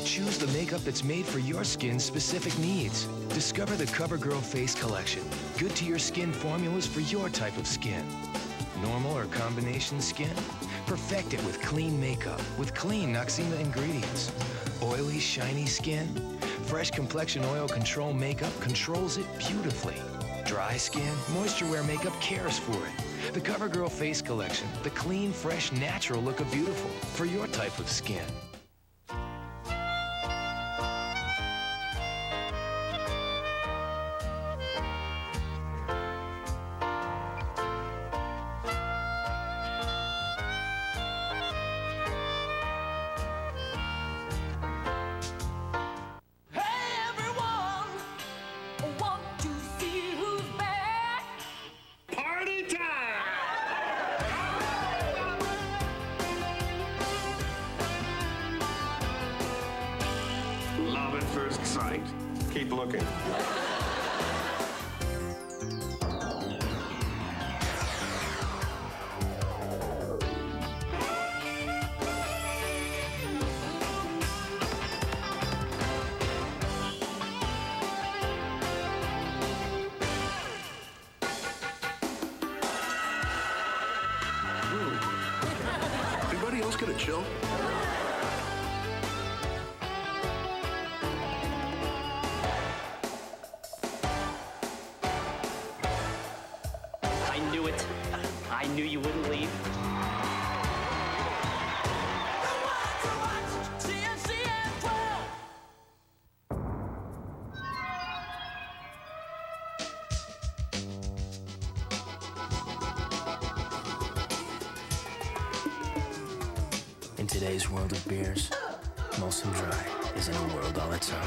choose the makeup that's made for your skin's specific needs. Discover the CoverGirl Face Collection. Good to your skin formulas for your type of skin. Normal or combination skin? Perfect it with clean makeup with clean Noxema ingredients. Oily, shiny skin? Fresh complexion oil control makeup controls it beautifully. Dry skin? Moisture Wear makeup cares for it. The CoverGirl Face Collection, the clean, fresh, natural look of beautiful for your type of skin. Love at first sight. Keep looking. Anybody else get a chill? I knew you wouldn't leave. In today's world of beers, Molson Dry is in a world all its own.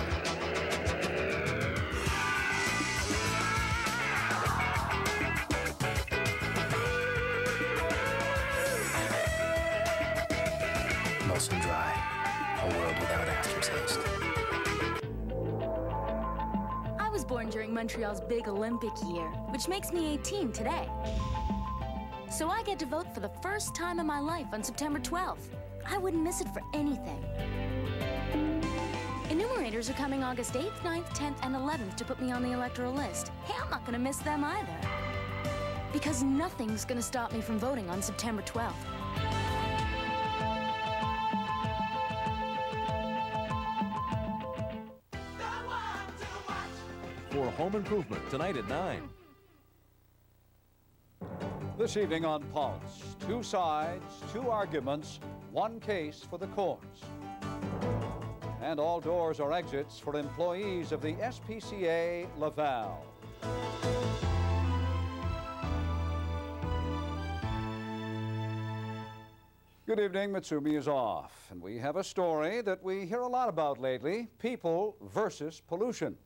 Molson Dry, a world without aftertaste. I was born during Montreal's big Olympic year, which makes me 18 today. So I get to vote for the first time in my life on September 12th. I wouldn't miss it for anything. Enumerators are coming August 8th, 9th, 10th, and 11th to put me on the electoral list. Hey, I'm not gonna miss them either. Because nothing's gonna stop me from voting on September 12th. For Home Improvement, tonight at 9. This evening on Pulse, two sides, two arguments, one case for the courts. And all doors are exits for employees of the SPCA Laval. Good evening, Mitsumi is off, and we have a story that we hear a lot about lately, people versus pollution.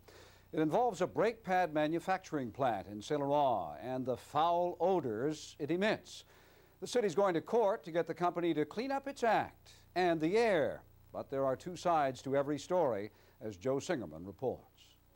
It involves a brake pad manufacturing plant in Saint Laurent and the foul odors it emits. The city's going to court to get the company to clean up its act and the air. But there are two sides to every story, as Joe Singerman reports.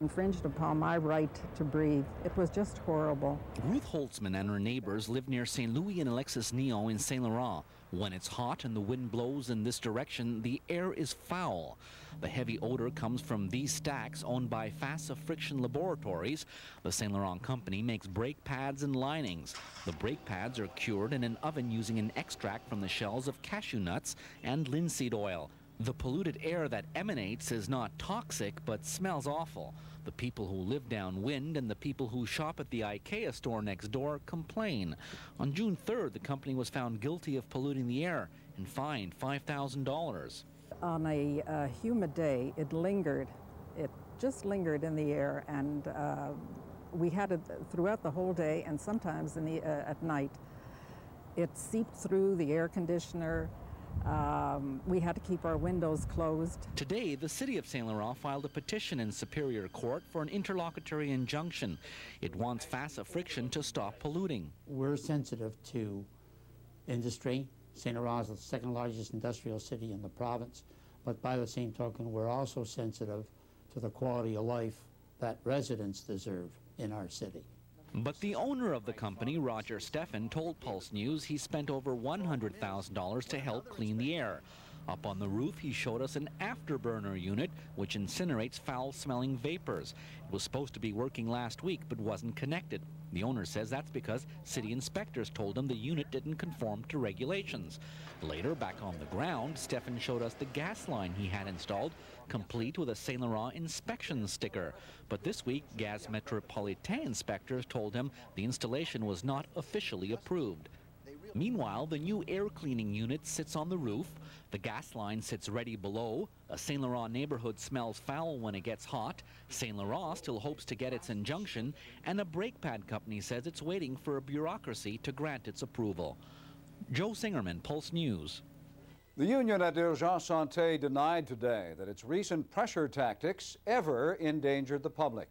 Infringed upon my right to breathe. It was just horrible. Ruth Holtzman and her neighbors live near St. Louis and Alexis Neon in Saint Laurent. When it's hot and the wind blows in this direction, the air is foul. The heavy odor comes from these stacks owned by FASA Friction Laboratories. The Saint Laurent company makes brake pads and linings. The brake pads are cured in an oven using an extract from the shells of cashew nuts and linseed oil. The polluted air that emanates is not toxic, but smells awful. The people who live downwind and the people who shop at the IKEA store next door complain. On June 3rd, the company was found guilty of polluting the air and fined $5,000. On a humid day, it lingered. It just lingered in the air, and we had it throughout the whole day, and sometimes in the, at night. It seeped through the air conditioner. We had to keep our windows closed. Today, the city of Saint Laurent filed a petition in Superior Court for an interlocutory injunction. It wants FASA Friction to stop polluting. We're sensitive to industry. Saint Laurent is the second largest industrial city in the province, but by the same token, we're also sensitive to the quality of life that residents deserve in our city. But the owner of the company, Roger Steffen, told Pulse News he spent over $100,000 to help clean the air. Up on the roof, he showed us an afterburner unit which incinerates foul-smelling vapors. It was supposed to be working last week but wasn't connected. The owner says that's because city inspectors told him the unit didn't conform to regulations. Later, back on the ground, Stefan showed us the gas line he had installed, complete with a Saint Laurent inspection sticker. But this week, Gaz Metropolitain inspectors told him the installation was not officially approved. Meanwhile, the new air cleaning unit sits on the roof, the gas line sits ready below, a Saint Laurent neighborhood smells foul when it gets hot, Saint Laurent still hopes to get its injunction, and a brake pad company says it's waiting for a bureaucracy to grant its approval. Joe Singerman, Pulse News. The union at Urgence Santé denied today that its recent pressure tactics ever endangered the public.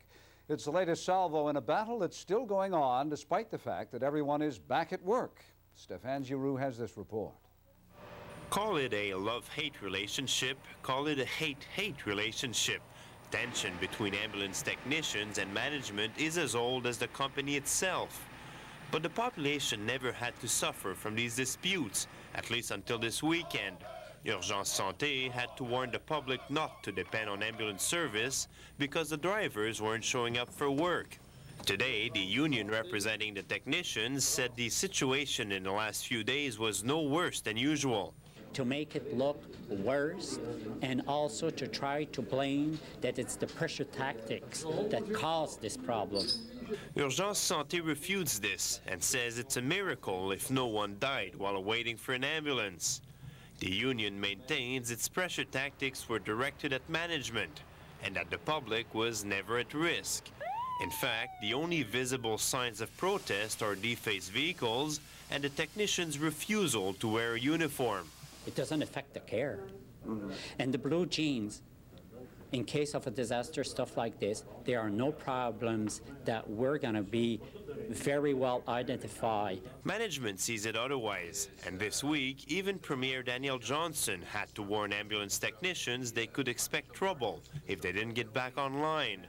It's the latest salvo in a battle that's still going on despite the fact that everyone is back at work. Stéphane Giroux has this report. Call it a love-hate relationship, call it a hate-hate relationship. Tension between ambulance technicians and management is as old as the company itself. But the population never had to suffer from these disputes, at least until this weekend. Urgence Santé had to warn the public not to depend on ambulance service because the drivers weren't showing up for work. Today, the union representing the technicians said the situation in the last few days was no worse than usual. To make it look worse, and also to try to blame that it's the pressure tactics that caused this problem. Urgence Santé refutes this and says it's a miracle if no one died while waiting for an ambulance. The union maintains its pressure tactics were directed at management and that the public was never at risk. In fact, the only visible signs of protest are defaced vehicles and the technicians' refusal to wear a uniform. It doesn't affect the care. And the blue jeans, in case of a disaster, stuff like this, there are no problems that we're going to be very well identified. Management sees it otherwise, and this week, even Premier Daniel Johnson had to warn ambulance technicians they could expect trouble if they didn't get back online.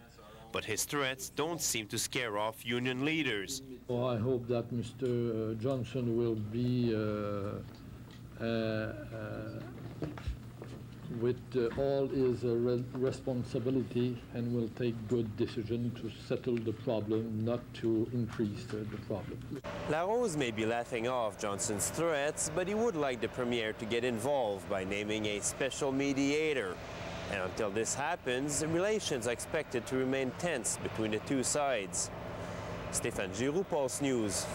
But his threats don't seem to scare off union leaders. Well, I hope that Mr. Johnson will be with all his responsibility and will take good decision to settle the problem, not to increase the problem. Larose may be laughing off Johnson's threats, but he would like the Premier to get involved by naming a special mediator. And until this happens, relations are expected to remain tense between the two sides. Stéphane Giroux, Pulse News.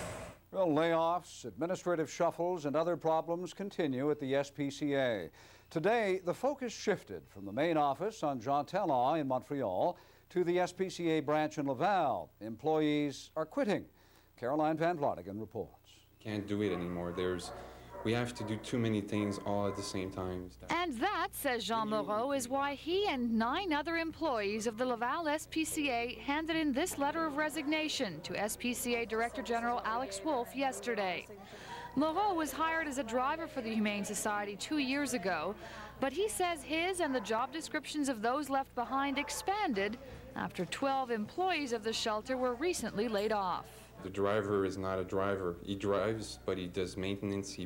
Well, layoffs, administrative shuffles, and other problems continue at the SPCA. Today, the focus shifted from the main office on Jean Talon in Montreal to the SPCA branch in Laval. Employees are quitting. Caroline Van Vlodegen reports. Can't do it anymore. We have to do too many things all at the same time. And that, says Jean Moreau, is why he and 9 other employees of the Laval SPCA handed in this letter of resignation to SPCA Director General Alex Wolf yesterday. Moreau was hired as a driver for the Humane Society 2 years ago, but he says his and the job descriptions of those left behind expanded after 12 employees of the shelter were recently laid off. The driver is not a driver. He drives, but he does maintenance, he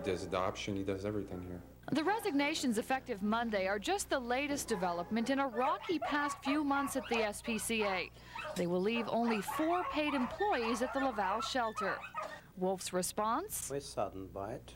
does adoption, he does everything here. The resignations effective Monday are just the latest development in a rocky past few months at the SPCA. They will leave only 4 paid employees at the Laval shelter. Wolf's response? We're saddened by it.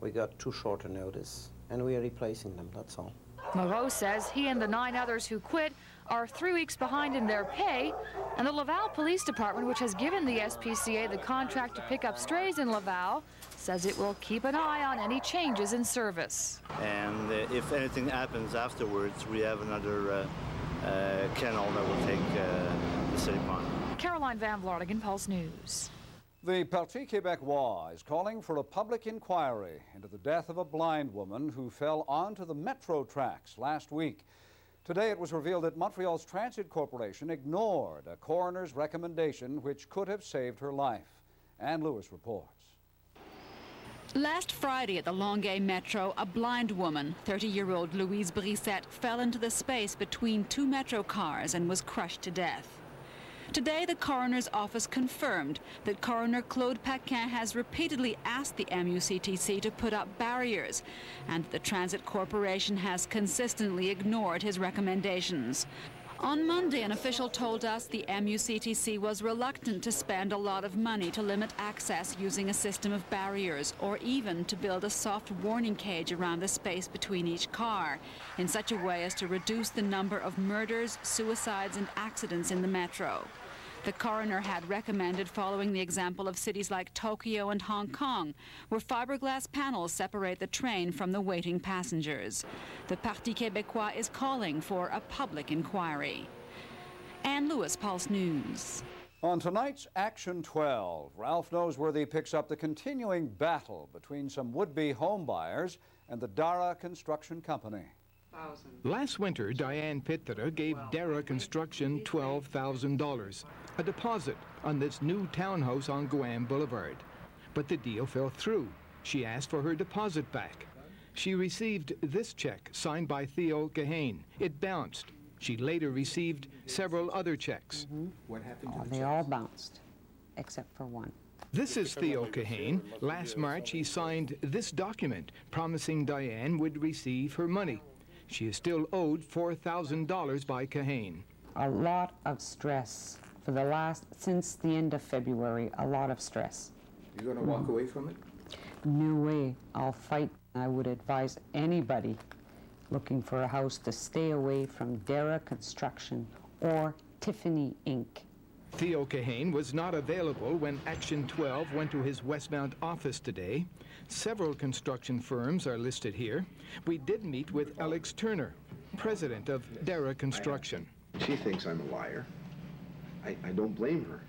We got too short a notice, and we are replacing them, that's all. Moreau says he and the 9 others who quit are 3 weeks behind in their pay, and the Laval Police Department, which has given the SPCA the contract to pick up strays in Laval, says it will keep an eye on any changes in service. And if anything happens afterwards, we have another kennel that will take the city pond. Caroline Van Vlodegen, Pulse News. The Parti Québécois is calling for a public inquiry into the death of a blind woman who fell onto the metro tracks last week. Today it was revealed that Montreal's Transit Corporation ignored a coroner's recommendation which could have saved her life. Ann Lewis reports. Last Friday at the Longueuil Metro, a blind woman, 30-year-old Louise Brissette, fell into the space between 2 metro cars and was crushed to death. Today, the coroner's office confirmed that Coroner Claude Paquin has repeatedly asked the MUCTC to put up barriers, and the Transit Corporation has consistently ignored his recommendations. On Monday, an official told us the MUCTC was reluctant to spend a lot of money to limit access using a system of barriers, or even to build a soft warning cage around the space between each car, in such a way as to reduce the number of murders, suicides and accidents in the metro. The coroner had recommended following the example of cities like Tokyo and Hong Kong, where fiberglass panels separate the train from the waiting passengers. The Parti Québécois is calling for a public inquiry. Ann Lewis, Pulse News. On tonight's Action 12, Ralph Noseworthy picks up the continuing battle between some would-be homebuyers and the Dara Construction Company. Last winter, Diane Pitterer gave Dara Construction $12,000, a deposit on this new townhouse on Guam Boulevard. But the deal fell through. She asked for her deposit back. She received this check signed by Theo Kahane. It bounced. She later received several other checks. What happened to the checks? They all bounced, except for one. This is Theo Kahane. Last March, he signed this document promising Diane would receive her money. She is still owed $4,000 by Kahane. A lot of stress for since the end of February, a lot of stress. You're going to walk away from it? No way. I'll fight. I would advise anybody looking for a house to stay away from Dara Construction or Tiffany Inc. Theo Kahane was not available when Action 12 went to his Westmount office today. Several construction firms are listed here. We did meet with Alex Turner, president of Dara Construction. She thinks I'm a liar. I don't blame her.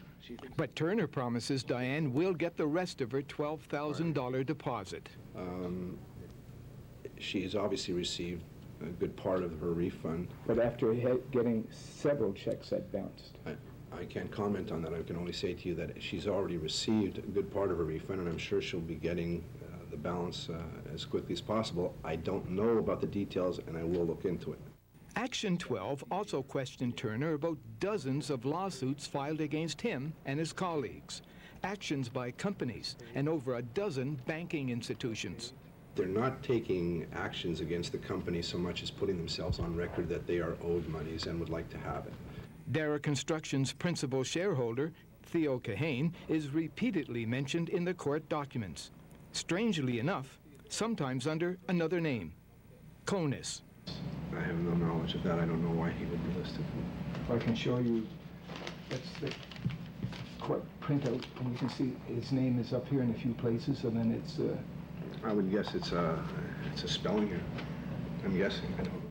But Turner promises Diane will get the rest of her $12,000 deposit. She has obviously received a good part of her refund. But after getting several checks that bounced. I can't comment on that. I can only say to you that she's already received a good part of her refund, and I'm sure she'll be getting the balance as quickly as possible. I don't know about the details, and I will look into it. Action 12 also questioned Turner about dozens of lawsuits filed against him and his colleagues, actions by companies, and over a dozen banking institutions. They're not taking actions against the company so much as putting themselves on record that they are owed monies and would like to have it. Dara Construction's principal shareholder, Theo Kahane, is repeatedly mentioned in the court documents. Strangely enough, sometimes under another name, CONUS. I have no knowledge of that. I don't know why he would be listed. I can show you, that's the court printout, and you can see his name is up here in a few places, and then it's... I would guess it's a spelling error. I'm guessing. I don't know.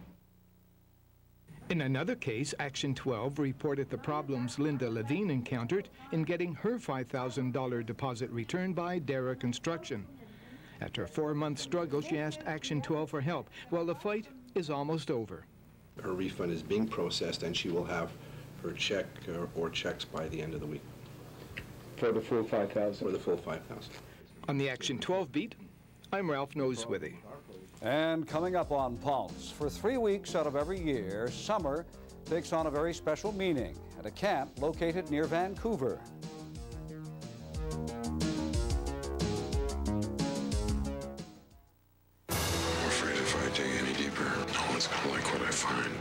In another case, Action 12 reported the problems Linda Levine encountered in getting her $5,000 deposit returned by Dara Construction. After a 4-month struggle, she asked Action 12 for help. Well, the fight is almost over. Her refund is being processed, and she will have her check or checks by the end of the week. For the full $5,000? For the full $5,000. On the Action 12 beat, I'm Ralph Noseworthy. And coming up on Pulse, for 3 weeks out of every year, summer takes on a very special meaning at a camp located near Vancouver. I'm afraid if I dig any deeper, no one's gonna like what I find.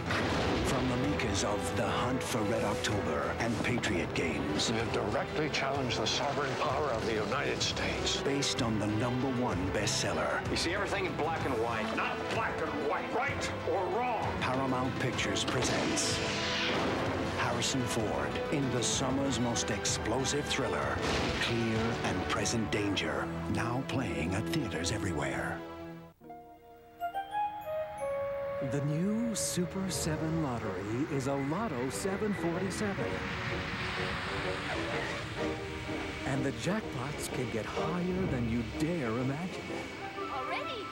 From the makers of The Hunt for Red October and Patriot Games. We have directly challenged the sovereign power of the United States. Based on the #1 bestseller. You see everything in black and white. Not black and white, right or wrong. Paramount Pictures presents Harrison Ford in the summer's most explosive thriller, Clear and Present Danger, now playing at theaters everywhere. The new Super 7 lottery is a Lotto 747. And the jackpots can get higher than you dare imagine. Already?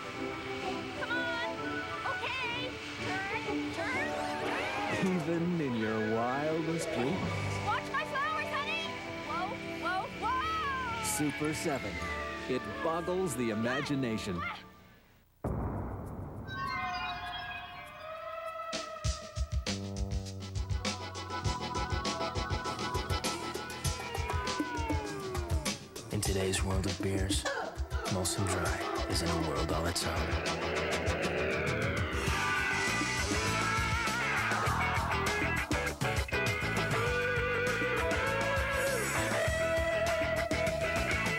Come on. Okay. Turn. Even in your wildest dreams. Watch my flowers, honey. Whoa, whoa, whoa. Super 7. It boggles the imagination. today's world of beers, Molson Dry is in a world all its own.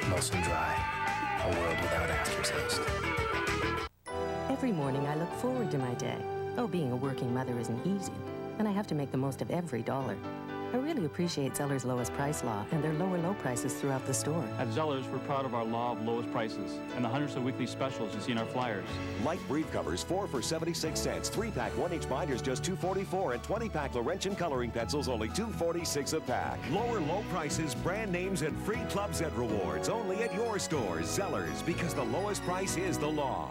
Molson Dry, a world without aftertaste. Every morning I look forward to my day. Oh, being a working mother isn't easy, and I have to make the most of every dollar. I really appreciate Zeller's lowest price law and their lower low prices throughout the store. At Zeller's, we're proud of our law of lowest prices and the hundreds of weekly specials you see in our flyers. Light brief covers, 4 for 76 cents. 3-pack 1-inch binders, just $2.44, and 20-pack Laurentian coloring pencils, only $2.46 a pack. Lower low prices, brand names, and free clubs and rewards, only at your store, Zeller's, because the lowest price is the law.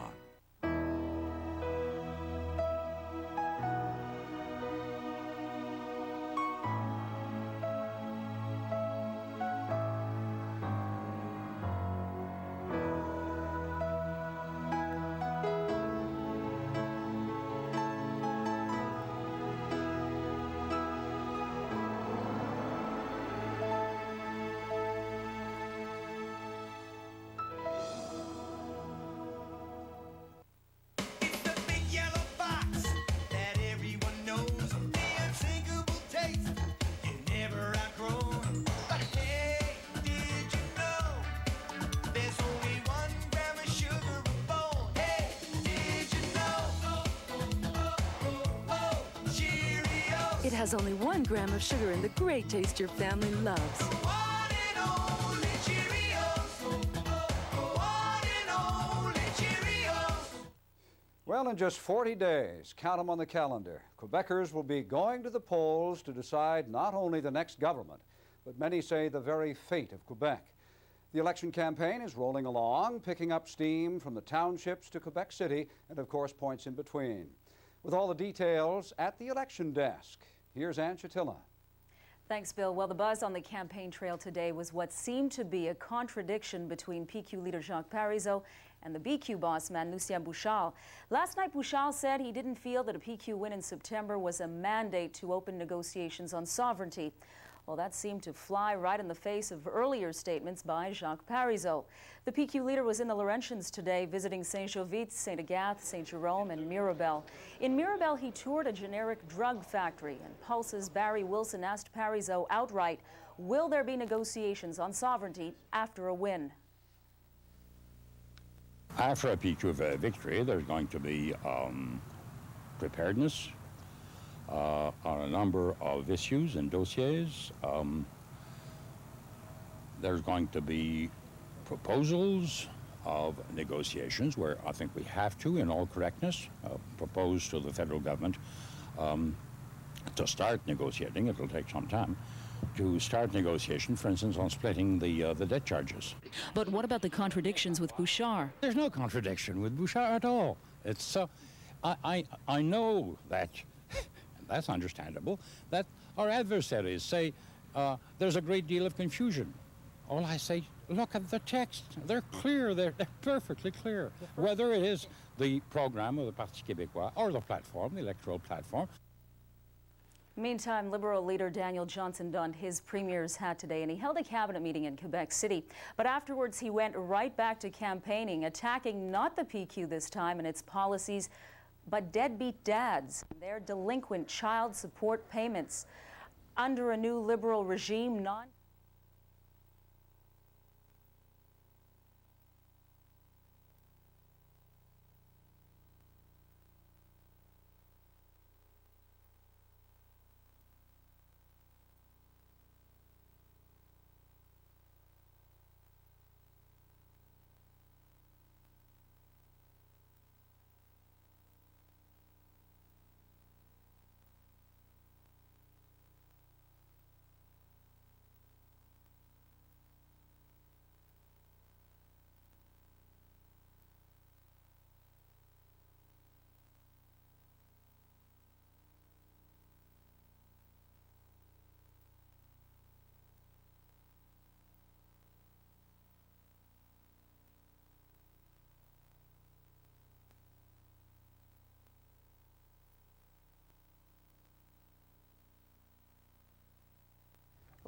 It has only 1 gram of sugar and the great taste your family loves. Well, in just 40 days, count them on the calendar, Quebecers will be going to the polls to decide not only the next government, but many say the very fate of Quebec. The election campaign is rolling along, picking up steam from the townships to Quebec City, and of course points in between. With all the details at the election desk, here's Ann Chatilla. Thanks, Bill. Well, the buzz on the campaign trail today was what seemed to be a contradiction between PQ leader Jacques Parizeau and the BQ boss man Lucien Bouchard. Last night, Bouchard said he didn't feel that a PQ win in September was a mandate to open negotiations on sovereignty. Well, that seemed to fly right in the face of earlier statements by Jacques Parizeau. The PQ leader was in the Laurentians today, visiting Saint-Jovite, Saint-Agathe, Saint-Jerome, and Mirabel. In Mirabel, he toured a generic drug factory, and Pulse's Barry Wilson asked Parizeau outright, will there be negotiations on sovereignty after a win? After a PQ victory, there's going to be preparedness on a number of issues and dossiers. There's going to be proposals of negotiations where I think we have to, in all correctness, propose to the federal government to start negotiating. It'll take some time to start negotiation, for instance, on splitting the debt charges. But what about the contradictions with Bouchard? There's no contradiction with Bouchard at all. It's I know that, and that's understandable, that our adversaries say there's a great deal of confusion. All I say, look at the text. They're clear. They're perfectly clear. Whether it is the program of the Parti Québécois or the platform, the electoral platform. Meantime, Liberal leader Daniel Johnson donned his premier's hat today, and he held a cabinet meeting in Quebec City. But afterwards, he went right back to campaigning, attacking not the PQ this time and its policies, but deadbeat dads and their delinquent child support payments. Under a new Liberal regime,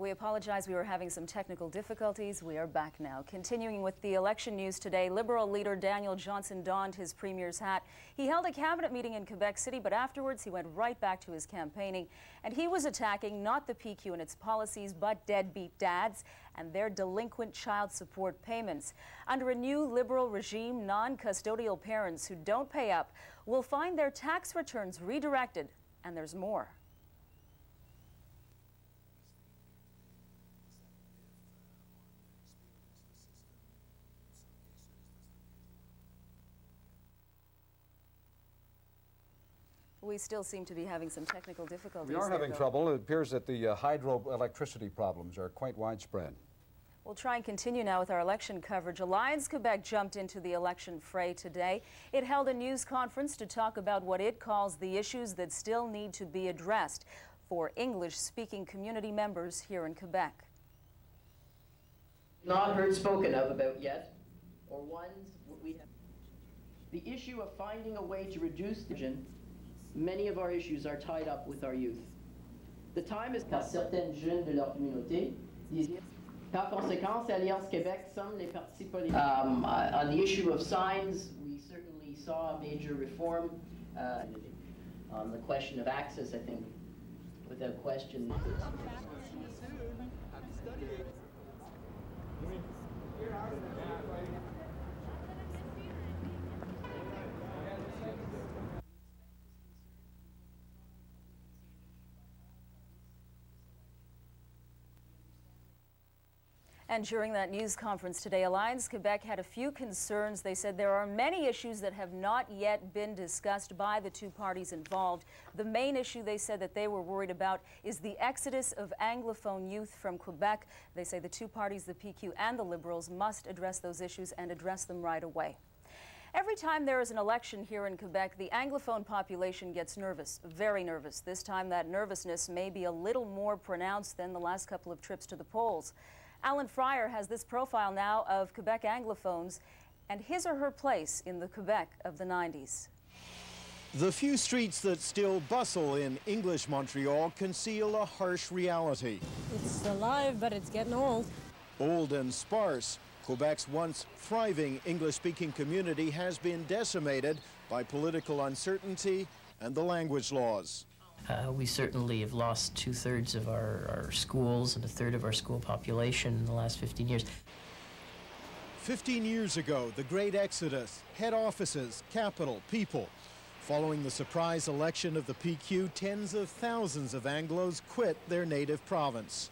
We apologize. We were having some technical difficulties. We are back now. Continuing with the election news today, Liberal leader Daniel Johnson donned his premier's hat. He held a cabinet meeting in Quebec City, but afterwards he went right back to his campaigning. And he was attacking not the PQ and its policies, but deadbeat dads and their delinquent child support payments. Under a new Liberal regime, non-custodial parents who don't pay up will find their tax returns redirected. And there's more. We still seem to be having some technical difficulties. We are having trouble. It appears that the hydroelectricity problems are quite widespread. We'll try and continue now with our election coverage. Alliance Quebec jumped into the election fray today. It held a news conference to talk about what it calls the issues that still need to be addressed for English-speaking community members here in Quebec. Not heard spoken of about yet, or ones we have. The issue of finding a way to reduce the many of our issues are tied up with our youth. The time is par certaines jeunes de leur communauté. Par conséquent, Alliance Québec somme les partis politiques. On the issue of signs, we certainly saw a major reform. On the question of access, I think, without question. And during that news conference today, Alliance Quebec had a few concerns. They said there are many issues that have not yet been discussed by the two parties involved. The main issue they said that they were worried about is the exodus of Anglophone youth from Quebec. They say the two parties, the PQ and the Liberals, must address those issues and address them right away. Every time there is an election here in Quebec, the Anglophone population gets nervous, very nervous. This time that nervousness may be a little more pronounced than the last couple of trips to the polls. Alan Fryer has this profile now of Quebec Anglophones and his or her place in the Quebec of the 90s. The few streets that still bustle in English Montreal conceal a harsh reality. It's alive, but it's getting old. Old and sparse, Quebec's once thriving English-speaking community has been decimated by political uncertainty and the language laws. We certainly have lost 2/3 of our schools and 1/3 of our school population in the last 15 years. 15 years ago, the Great Exodus, head offices, capital, people. Following the surprise election of the PQ, tens of thousands of Anglos quit their native province.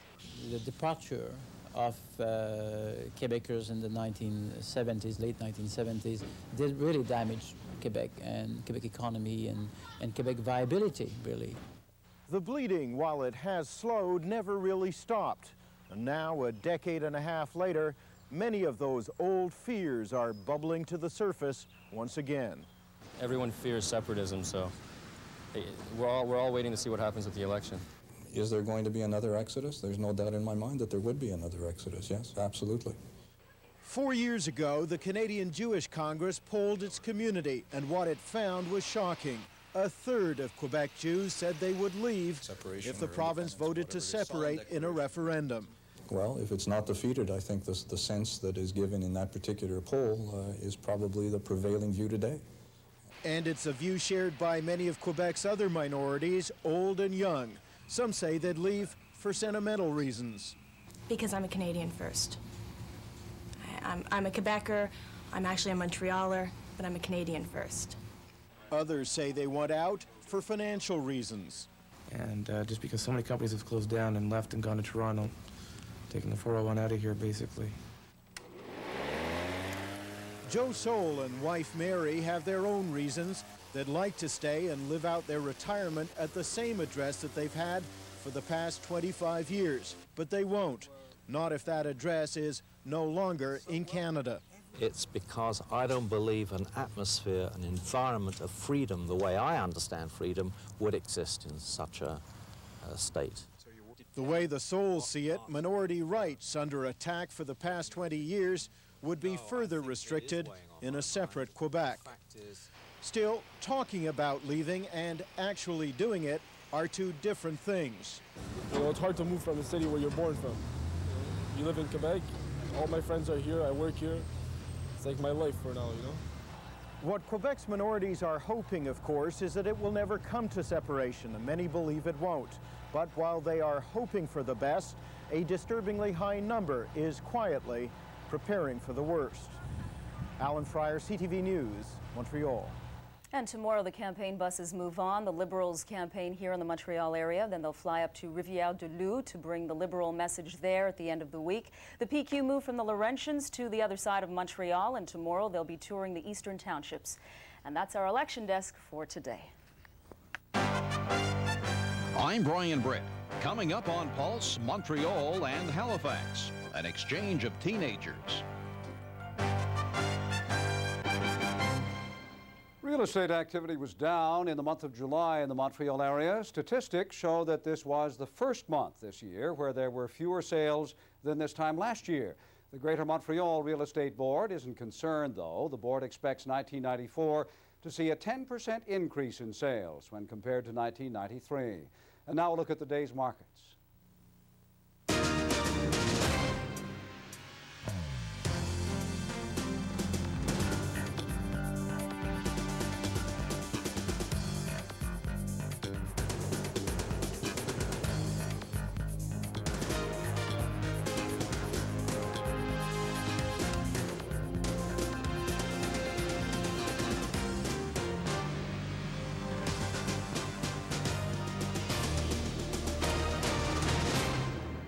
The departure of Quebecers in the 1970s, late 1970s, did really damage Quebec and Quebec economy and Quebec viability, really. The bleeding, while it has slowed, never really stopped. And now, a decade and a half later, many of those old fears are bubbling to the surface once again. Everyone fears separatism, so we're all waiting to see what happens with the election. Is there going to be another exodus? There's no doubt in my mind that there would be another exodus, yes, absolutely. 4 years ago, the Canadian Jewish Congress polled its community, and what it found was shocking. 1/3 of Quebec Jews said they would leave if the province voted to separate in a referendum. Well, if it's not defeated, I think the sense that is given in that particular poll is probably the prevailing view today. And it's a view shared by many of Quebec's other minorities, old and young. Some say they'd leave for sentimental reasons. Because I'm a Canadian first. I'm a Quebecer, I'm actually a Montrealer, but I'm a Canadian first. Others say they want out for financial reasons. And just because so many companies have closed down and left and gone to Toronto, taking the 401 out of here, basically. Joe Soul and wife Mary have their own reasons. They'd like to stay and live out their retirement at the same address that they've had for the past 25 years. But they won't. Not if that address is no longer in Canada. It's because I don't believe an atmosphere, an environment of freedom, the way I understand freedom, would exist in such a state. The way the Souls see it, minority rights under attack for the past 20 years would be further restricted in a separate Quebec. Still, talking about leaving and actually doing it are two different things. You know, it's hard to move from the city where you're born from. You live in Quebec, all my friends are here, I work here. It's like my life for now, you know? What Quebec's minorities are hoping, of course, is that it will never come to separation, and many believe it won't. But while they are hoping for the best, a disturbingly high number is quietly preparing for the worst. Alan Fryer, CTV News, Montreal. And tomorrow the campaign buses move on. The Liberals campaign here in the Montreal area. Then they'll fly up to Rivière-du-Loup to bring the Liberal message there at the end of the week. The PQ move from the Laurentians to the other side of Montreal, and tomorrow they'll be touring the eastern townships. And that's our election desk for today. I'm Brian Britt. Coming up on Pulse, Montreal and Halifax, an exchange of teenagers. Real estate activity was down in the month of July in the Montreal area. Statistics show that this was the first month this year where there were fewer sales than this time last year. The Greater Montreal Real Estate Board isn't concerned, though. The board expects 1994 to see a 10% increase in sales when compared to 1993. And now a look at the day's markets.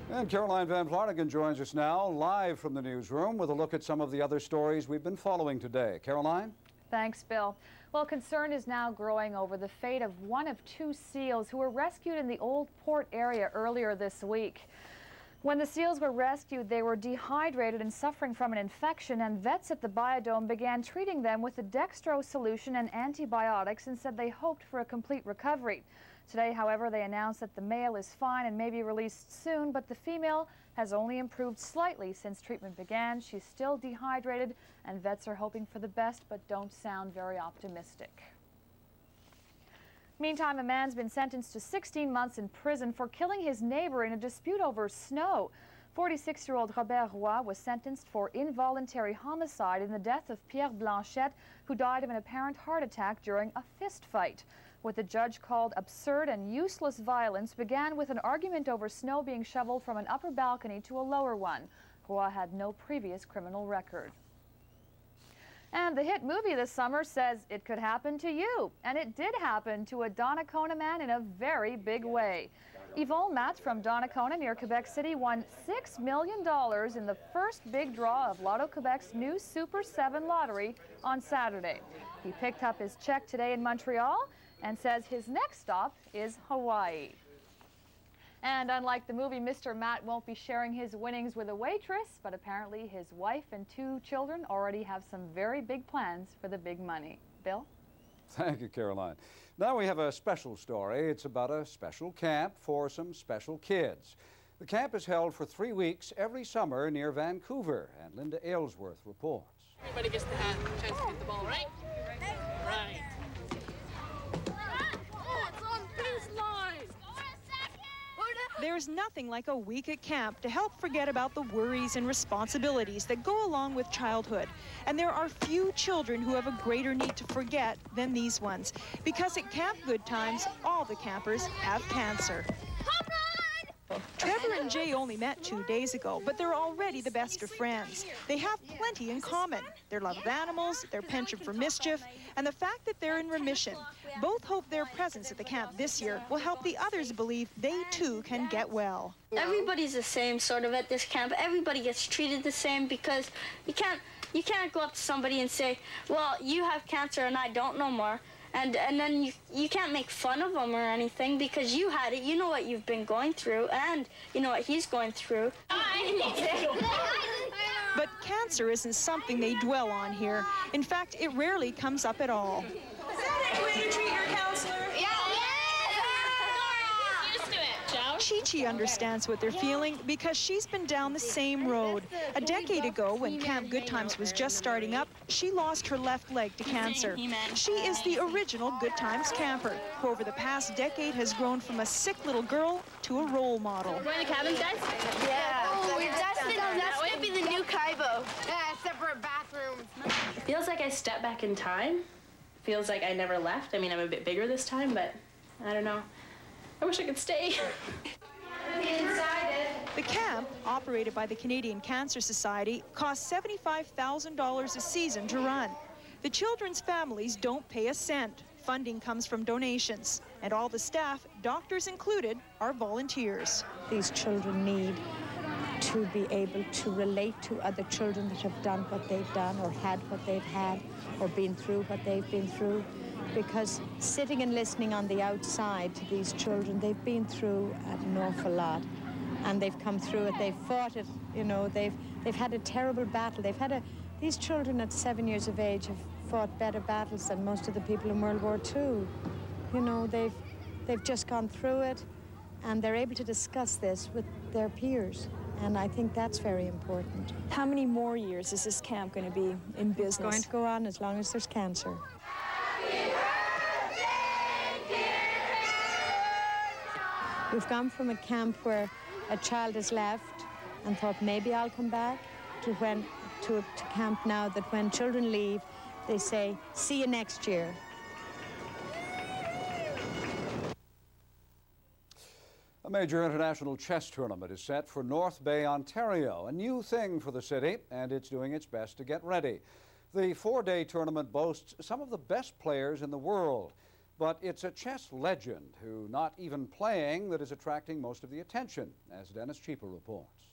And Caroline Van Vlarnigan joins us now live from the newsroom with a look at some of the other stories we've been following today. Caroline? Thanks, Bill. Well, concern is now growing over the fate of one of two seals who were rescued in the Old Port area earlier this week. When the seals were rescued, they were dehydrated and suffering from an infection, and vets at the Biodome began treating them with a dextrose solution and antibiotics and said they hoped for a complete recovery. Today, however, they announced that the male is fine and may be released soon, but the female has only improved slightly since treatment began. She's still dehydrated, and vets are hoping for the best, but don't sound very optimistic. Meantime, a man's been sentenced to 16 months in prison for killing his neighbor in a dispute over snow. 46-year-old Robert Roy was sentenced for involuntary homicide in the death of Pierre Blanchette, who died of an apparent heart attack during a fist fight. What the judge called absurd and useless violence began with an argument over snow being shoveled from an upper balcony to a lower one. Roy had no previous criminal record. And the hit movie this summer says it could happen to you. And it did happen to a Donnacona man in a very big way. Yvon Matz from Donnacona near Quebec City won $6 million in the first big draw of Lotto Quebec's new Super 7 lottery on Saturday. He picked up his check today in Montreal and says his next stop is Hawaii. And unlike the movie, Mr. Matt won't be sharing his winnings with a waitress, but apparently his wife and 2 children already have some very big plans for the big money. Bill? Thank you, Caroline. Now we have a special story. It's about a special camp for some special kids. The camp is held for 3 weeks every summer near Vancouver, and Linda Aylesworth reports. Everybody gets to have a chance to hit the ball, right? Right. There's nothing like a week at camp to help forget about the worries and responsibilities that go along with childhood. And there are few children who have a greater need to forget than these ones. Because at Camp Good Times, all the campers have cancer. Trevor and Jay only met 2 days ago, but they're already the best of friends. They have plenty in common: their love of animals, their penchant for mischief, and the fact that they're in remission. Both hope their presence at the camp this year will help the others believe they too can get well. Everybody's the same sort of at this camp. Everybody gets treated the same because you can't go up to somebody and say, well, you have cancer and I don't no more. And then you can't make fun of them or anything because you had it. You know what you've been going through, and you know what he's going through. But cancer isn't something they dwell on here. In fact, it rarely comes up at all. Is that a way to treat your counselor? Yeah. Used to it. Chi-Chi understands what they're feeling because she's been down the same road. A decade ago, when Camp Good Times was just starting up, she lost her left leg to cancer. She is the original Good Times camper, who over the past decade has grown from a sick little girl to a role model. Going to cabins, guys? Yeah. Oh, that's going to be the new Kaibo. Yeah, separate bathrooms. It feels like I stepped back in time. Feels like I never left. I mean, I'm a bit bigger this time, but I don't know. I wish I could stay. The camp, operated by the Canadian Cancer Society, costs $75,000 a season to run. The children's families don't pay a cent. Funding comes from donations. And all the staff, doctors included, are volunteers. These children need to be able to relate to other children that have done what they've done or had what they've had or been through what they've been through. Because sitting and listening on the outside to these children, they've been through an awful lot. And they've come through it, they've fought it, you know, they've had a terrible battle. These children at 7 years of age have fought better battles than most of the people in World War II. You know, they've just gone through it, and they're able to discuss this with their peers. And I think that's very important. How many more years is this camp going to be in business? It's going to go on as long as there's cancer. We've gone from a camp where a child has left and thought maybe I'll come back to camp now that when children leave, they say, see you next year. A major international chess tournament is set for North Bay, Ontario, a new thing for the city, and it's doing its best to get ready. The four-day tournament boasts some of the best players in the world, but it's a chess legend who, not even playing, that is attracting most of the attention, as Dennis Cheaper reports.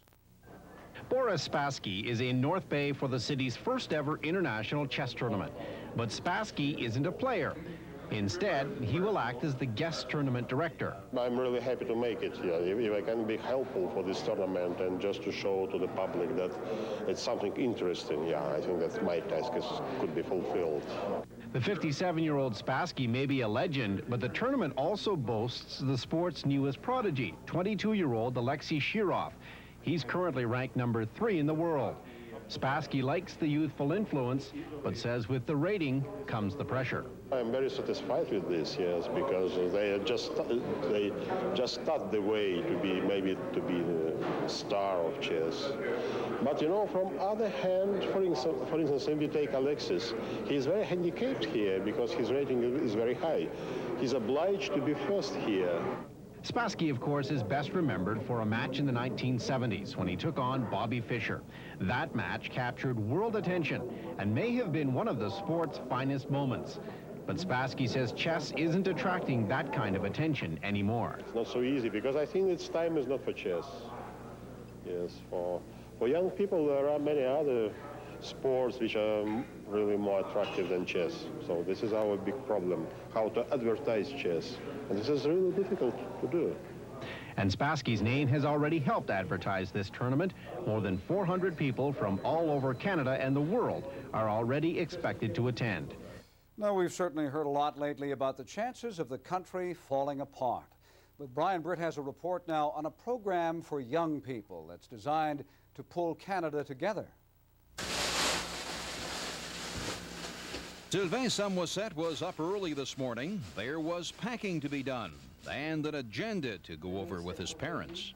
Boris Spassky is in North Bay for the city's first ever international chess tournament. But Spassky isn't a player. Instead, he will act as the guest tournament director. I'm really happy to make it here. If I can be helpful for this tournament and just to show to the public that it's something interesting, yeah, I think that my task could be fulfilled. The 57-year-old Spassky may be a legend, but the tournament also boasts the sport's newest prodigy, 22-year-old Alexei Shirov. He's currently ranked number 3 in the world. Spassky likes the youthful influence, but says with the rating comes the pressure. I'm very satisfied with this, yes, because they just start the way to be the star of chess. But you know, from other hand, for instance, if we take Alexis, he's very handicapped here because his rating is very high. He's obliged to be first here. Spassky, of course, is best remembered for a match in the 1970s when he took on Bobby Fischer. That match captured world attention and may have been one of the sport's finest moments. But Spassky says chess isn't attracting that kind of attention anymore. It's not so easy because I think its time is not for chess. Yes, for young people there are many other sports which are really more attractive than chess. So this is our big problem, how to advertise chess. And this is really difficult to do. And Spassky's name has already helped advertise this tournament. More than 400 people from all over Canada and the world are already expected to attend. Now, we've certainly heard a lot lately about the chances of the country falling apart. But Brian Britt has a report now on a program for young people that's designed to pull Canada together. Sylvain Samoset was up early this morning. There was packing to be done and an agenda to go over with his parents.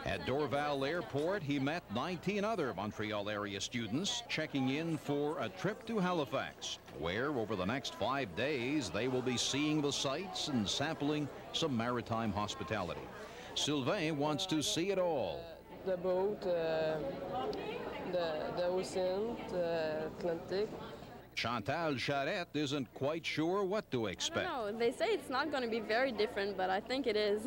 At Dorval Airport, he met 19 other Montreal area students checking in for a trip to Halifax, where over the next 5 days they will be seeing the sights and sampling some maritime hospitality. Sylvain wants to see it all. The boat, the ocean, the Atlantic. Chantal Charette isn't quite sure what to expect. I don't know. They say it's not going to be very different, but I think it is.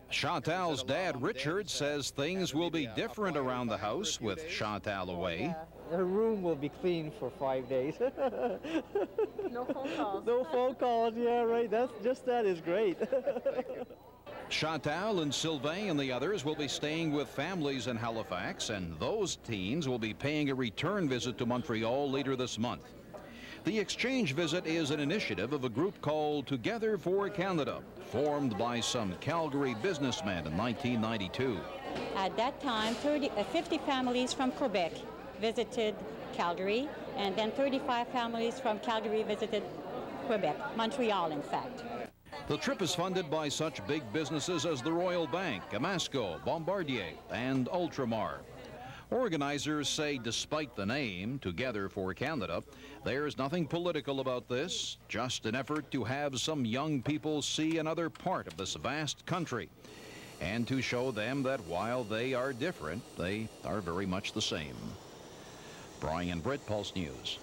Chantal's dad, Richard, says things will be different around the house with Chantal away. Her room will be clean for 5 days. No phone calls. No phone calls, yeah, right. That is great. Chantal and Sylvain and the others will be staying with families in Halifax, and those teens will be paying a return visit to Montreal later this month. The exchange visit is an initiative of a group called Together for Canada, formed by some Calgary businessmen in 1992. At that time, 50 families from Quebec visited Calgary, and then 35 families from Calgary visited Quebec, Montreal, in fact. The trip is funded by such big businesses as the Royal Bank, Amasco, Bombardier, and Ultramar. Organizers say despite the name, Together for Canada, there's nothing political about this, just an effort to have some young people see another part of this vast country, and to show them that while they are different, they are very much the same. Brian Britt, Pulse News.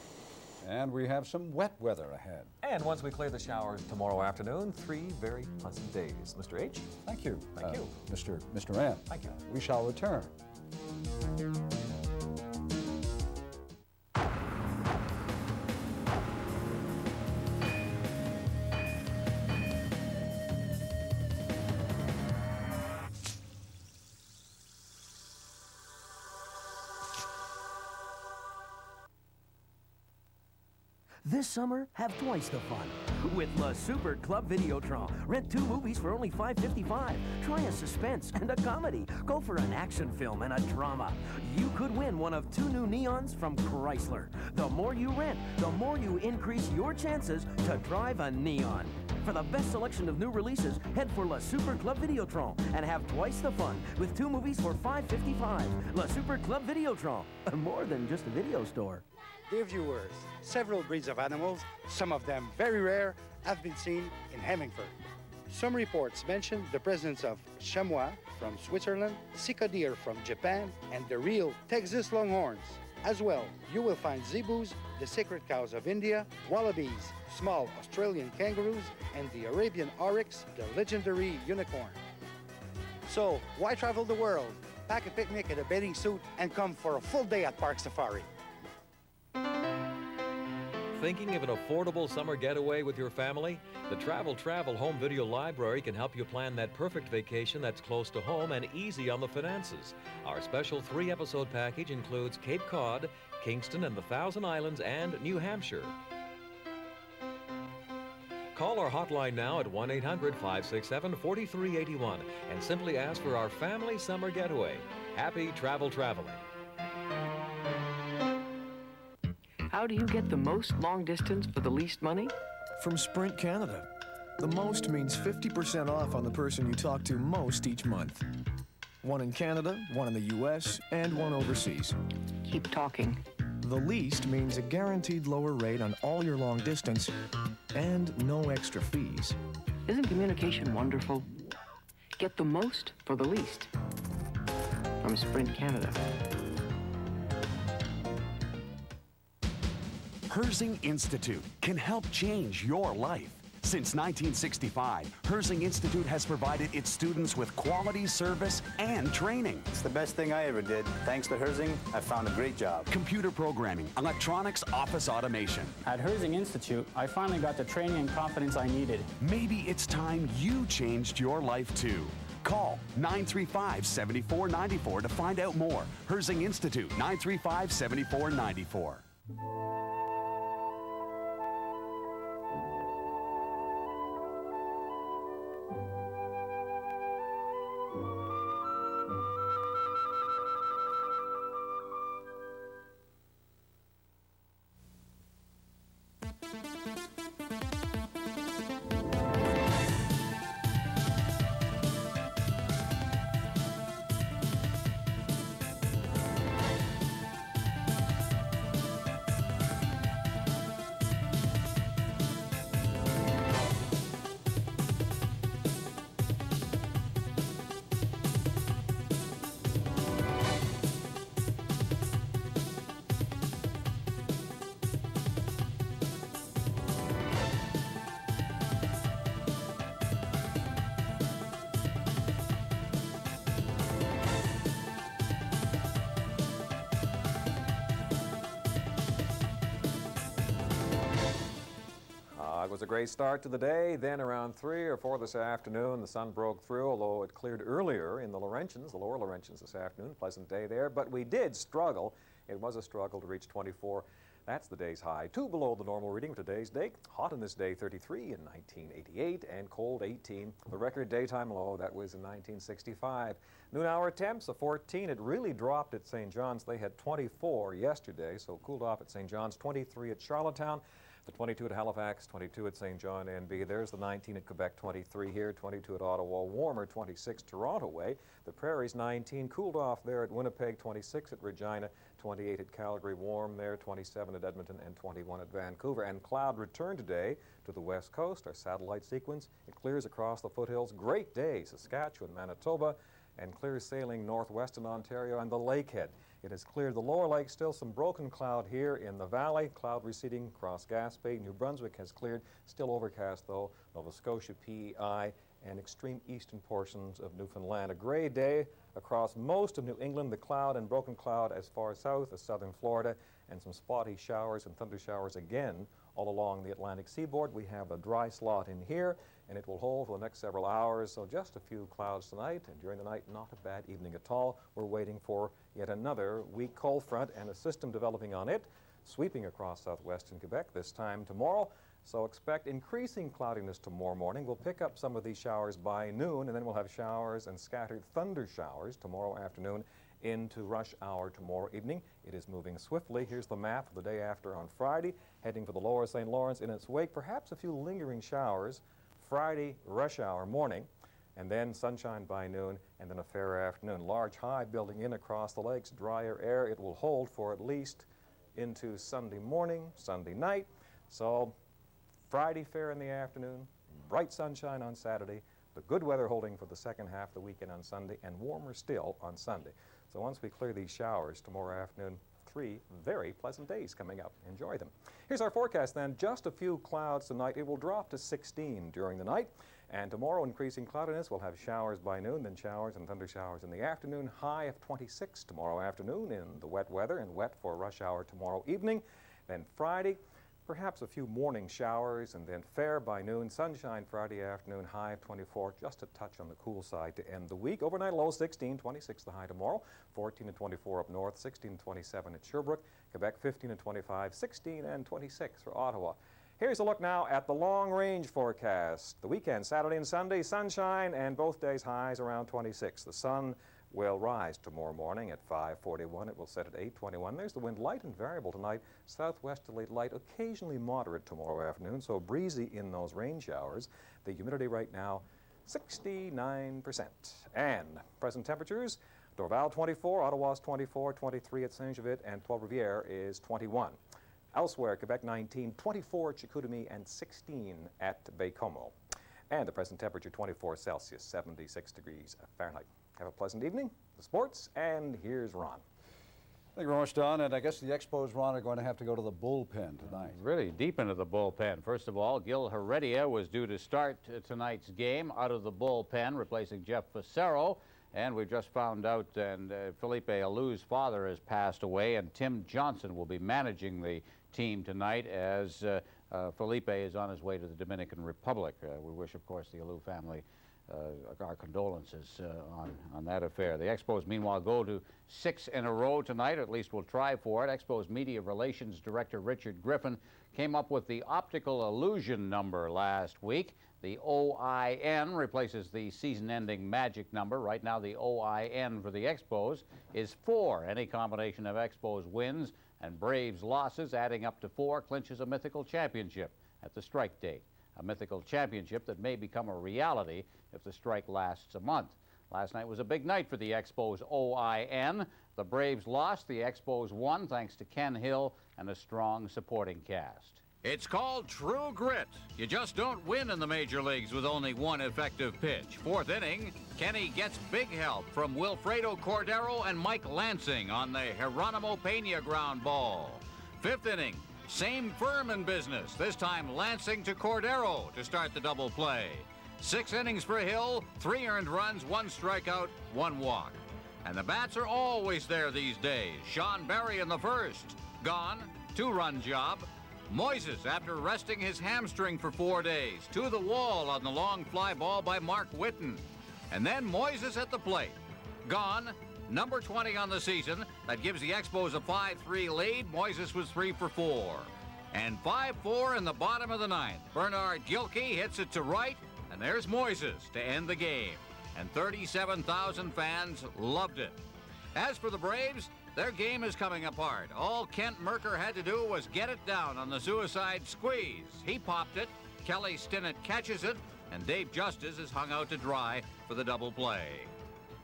And we have some wet weather ahead. And once we clear the showers tomorrow afternoon, 3 very pleasant days. Mr. H? Thank you. Thank you. Mr. M. Thank you. We shall return. This summer, have twice the fun with Le Super Club Videotron. Rent 2 movies for only $5.55. Try a suspense and a comedy. Go for an action film and a drama. You could win one of 2 new Neons from Chrysler. The more you rent, the more you increase your chances to drive a Neon. For the best selection of new releases, head for Le Super Club Videotron and have twice the fun with 2 movies for $5.55. Le Super Club Videotron, more than just a video store. Dear viewers, several breeds of animals, some of them very rare, have been seen in Hemingford. Some reports mention the presence of chamois from Switzerland, sika deer from Japan, and the real Texas longhorns. As well, you will find zebus, the sacred cows of India, wallabies, small Australian kangaroos, and the Arabian oryx, the legendary unicorn. So, why travel the world? Pack a picnic and a bathing suit and come for a full day at Park Safari. Thinking of an affordable summer getaway with your family? The Travel Home Video Library can help you plan that perfect vacation that's close to home and easy on the finances. Our special 3-episode package includes Cape Cod, Kingston and the Thousand Islands, and New Hampshire. Call our hotline now at 1-800-567-4381 and simply ask for our family summer getaway. Happy traveling. How do you get the most long distance for the least money? From Sprint Canada. The most means 50% off on the person you talk to most each month. One in Canada, one in the U.S., and one overseas. Keep talking. The least means a guaranteed lower rate on all your long distance and no extra fees. Isn't communication wonderful? Get the most for the least. From Sprint Canada. Herzing Institute can help change your life. Since 1965, Herzing Institute has provided its students with quality service and training. It's the best thing I ever did. Thanks to Herzing, I found a great job. Computer programming, electronics, office automation. At Herzing Institute, I finally got the training and confidence I needed. Maybe it's time you changed your life too. Call 935-7494 to find out more. Herzing Institute, 935-7494. It was a great start to the day. Then around 3 or 4 this afternoon, the sun broke through, although it cleared earlier in the Laurentians, the lower Laurentians this afternoon. Pleasant day there, but we did struggle. It was a struggle to reach 24 That's the day's high, 2 below the normal reading for today's date. Hot on this day, 33 in 1988, and cold, 18. The record daytime low, that was in 1965. Noon hour temps, a 14. It really dropped at St. John's. They had 24 yesterday, so cooled off at St. John's, 23 at Charlottetown. The 22 at Halifax, 22 at St. John NB. There's the 19 at Quebec, 23 here, 22 at Ottawa. Warmer, 26 Toronto way. The Prairies, 19. Cooled off there at Winnipeg, 26 at Regina, 28 at Calgary. Warm there, 27 at Edmonton, and 21 at Vancouver. And cloud return today to the west coast. Our satellite sequence, it clears across the foothills. Great day, Saskatchewan, Manitoba, and clear sailing northwestern Ontario and the Lakehead. It has cleared the lower lakes, still some broken cloud here in the valley. Cloud receding across Gaspé. New Brunswick has cleared, still overcast though. Nova Scotia, PEI, and extreme eastern portions of Newfoundland. A gray day across most of New England. The cloud and broken cloud as far south as southern Florida, and some spotty showers and thunder showers again all along the Atlantic seaboard. We have a dry slot in here, and it will hold for the next several hours, so just a few clouds tonight, and during the night, not a bad evening at all. We're waiting for yet another weak cold front and a system developing on it, sweeping across southwestern Quebec this time tomorrow. So expect increasing cloudiness tomorrow morning. We'll pick up some of these showers by noon, and then we'll have showers and scattered thunder showers tomorrow afternoon into rush hour tomorrow evening. It is moving swiftly. Here's the map of the day after on Friday, heading for the lower St. Lawrence. In its wake, perhaps a few lingering showers Friday rush hour morning, and then sunshine by noon, and then a fair afternoon. Large high building in across the lakes, drier air. It will hold for at least into Sunday morning, Sunday night. So Friday fair in the afternoon, bright sunshine on Saturday, the good weather holding for the second half of the weekend on Sunday, and warmer still on Sunday. So once we clear these showers tomorrow afternoon, 3 very pleasant days coming up. Enjoy them. Here's our forecast then. Just a few clouds tonight. It will drop to 16 during the night. And tomorrow, increasing cloudiness. We'll have showers by noon, then showers and thunder showers in the afternoon. High of 26 tomorrow afternoon in the wet weather, and wet for rush hour tomorrow evening. Then Friday, perhaps a few morning showers, and then fair by noon. Sunshine Friday afternoon, high of 24, just a touch on the cool side to end the week. Overnight low 16, 26 the high tomorrow, 14 and 24 up north, 16 and 27 at Sherbrooke, Quebec 15 and 25, 16 and 26 for Ottawa. Here's a look now at the long-range forecast. The weekend, Saturday and Sunday, sunshine, and both days highs around 26. The sun will rise tomorrow morning at 5:41. It will set at 8:21. There's the wind, light and variable tonight. Southwesterly light, occasionally moderate tomorrow afternoon, so breezy in those rain showers. The humidity right now, 69%. And present temperatures, Dorval 24, Ottawa's 24, 23 at Saint-Jovite, and Trois-Rivières is 21. Elsewhere, Quebec 19, 24 at Chicoutimi, and 16 at Baie-Comeau. And the present temperature, 24 Celsius, 76 degrees Fahrenheit. Have a pleasant evening, the sports, and here's Ron. Thank you very much, Don. And I guess the Expos, Ron, are going to have to go to the bullpen tonight. Really deep into the bullpen. First of all, Gil Heredia was due to start tonight's game out of the bullpen, replacing Jeff Facero. And we've just found out that Felipe Alou's father has passed away, and Tim Johnson will be managing the team tonight as Felipe is on his way to the Dominican Republic. We wish, of course, the Alou family our condolences on that affair. The Expos, meanwhile, go to 6 in a row tonight, at least we'll try for it. Expos Media Relations Director Richard Griffin came up with the optical illusion number last week. The OIN replaces the season-ending magic number. Right now, the OIN for the Expos is 4. Any combination of Expos wins and Braves losses, adding up to 4, clinches a mythical championship at the strike date. A mythical championship that may become a reality if the strike lasts a month. Last night was a big night for the Expos OIN. The Braves lost, the Expos won, thanks to Ken Hill and a strong supporting cast. It's called true grit. You just don't win in the major leagues with only one effective pitch. 4th inning, Kenny gets big help from Wilfredo Cordero and Mike Lansing on the Geronimo Pena ground ball. 5th inning, same firm in business, this time Lansing to Cordero to start the double play. 6 innings for Hill, 3 earned runs, 1 strikeout, 1 walk. And the bats are always there these days. Sean Barry in the first, gone, 2-run job. Moises, after resting his hamstring for 4 days, to the wall on the long fly ball by Mark Whitten. And then Moises at the plate, gone, number 20 on the season. That gives the Expos a 5-3 lead. Moises was 3 for 4. And 5-4 in the bottom of the ninth. Bernard Gilkey hits it to right, and there's Moises to end the game. And 37,000 fans loved it. As for the Braves, their game is coming apart. All Kent Merker had to do was get it down on the suicide squeeze. He popped it, Kelly Stinnett catches it, and Dave Justice is hung out to dry for the double play.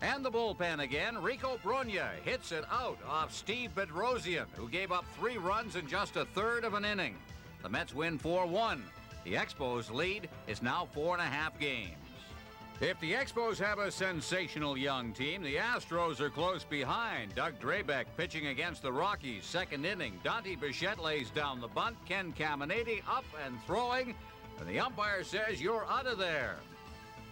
And the bullpen again. Rico Brogna hits it out off Steve Bedrosian, who gave up 3 runs in just a third of an inning. The Mets win 4-1. The Expos lead is now 4.5 games. If the Expos have a sensational young team, the Astros are close behind. Doug Drabek pitching against the Rockies, second inning. Dante Bichette lays down the bunt. Ken Caminiti up and throwing, and the umpire says, "You're out of there."